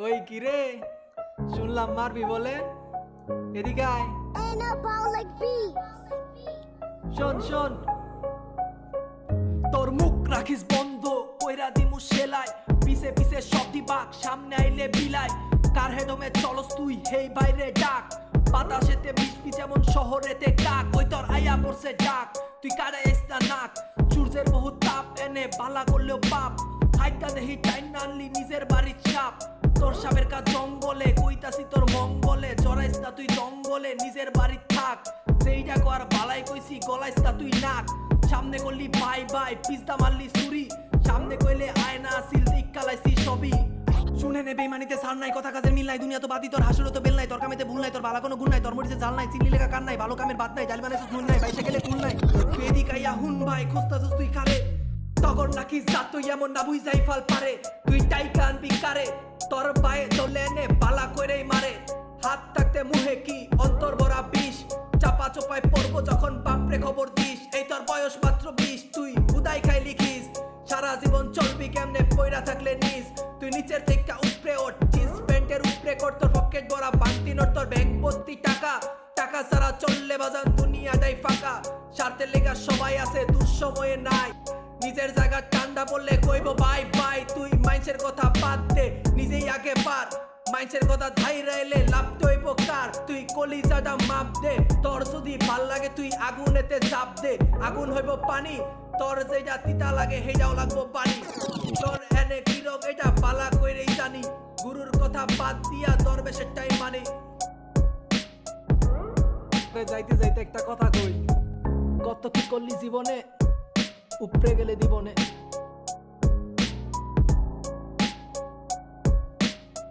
ওই কিরে শুনলাম মারবি বলে, এদিকে আয়। শোন শোন, তোর মুখ রাখিস বন্ধ, কইরা দিমু সেলাই, পিছে পিছে সব দিবাক, সামনে আইলে বিলাই। কার হেডমে চলস তুই হেই বাইরে ডাক, বাতাসেতে বিস্পি যেমন শহরেতে কাক। ওই তোর আয়া পড়ছে ডাক, তুই কারে এসতা নাক। সূর্যের বহু তাপ এনে বালা করলেও পাপ, হাইটা দেহি টাইন আনলি নিজের বাড়ির চাপ। তোর সাবের কাজ জঙ্গলে, কইতাছি তোর মঙ্গলে, জড়াইস না তুই জঙ্গলে, নিজের বাড়ির থাক। সেইটা কর বালাই কইছি, গলাইস না তুই নাক। সামনে করলি বাই বাই, পিছদা মারলি চুরি, সামনে কইলে আয়না আসিল দিকালাইছি সবই। শুনে নে বেমানিতে সার নাই, কথা কাজের মিল নাই, দুনিয়া তো বাদি, তোর হাসুরও তো বেল নাই, তোর কামেতে ভুল নাই, তোর বালা কোনো গুণ নাই, তোর মরিচে জাল নাই, চিল্লি লেখা কান নাই, ভালো কামের বাদ নাই, জালি বানাইছিস নুন নাই, বাইসে গেলে কুল নাই। তুই এদিকে আইয়া হুন ভাই, খুঁজতাছিস তুই কারে, তখন নাকি জাত তুই এমন না বুঝাই ফাল পারে। তুই টাইকা আনবি কারে, তোর পায়ে চলে এনে বালা কইরেই মারে। হাত থাকতে মুহে কি অন্তর ভরা বিষ, চাপা চোপায় পড়বো যখন বাপরে খবর দিস। এই তোর বয়স মাত্র 20, তুই উদাই খাই লিখিস, সারা জীবন চলবি কেমনে পয়রা থাকলে নিস। তুই নিচের থেকে উপরে ওঠ, জিন্স প্যান্টের উপরে কর, তোর পকেট ভরা বান্তি নোট, তোর ব্যাংক ভর্তি টাকা। টাকা ছাড়া চললে বাজান দুনিয়াটাই ফাঁকা, স্বার্থের লেগা সবাই আছে, দুঃসময়ে নাই। নিজের জায়গা ঠান্ডা পড়লে কইব বাই বাই, তুই মাইন্সের কথা বাদ দে, নিজেই আগে পার। মাইন্সের কথা ধাইরা এলে লাভ হইব কার, তুই কলিজাটা মাপ দে। তোর যদি ভাল লাগে তুই আগুনেতে চাপ দে, আগুন হইব পানি, তোর যেটা তিতা লাগে হেটাও লাগবো পানি। তোর এনে কিরক এটা পালা কইরেই জানি, গুরুর কথা বাদ দিয়া দরবেশের টাইম মানি। যাইতে যাইতে একটা কথা কই, কত কি করলি জীবনে, উপরে গেলে দিবনে।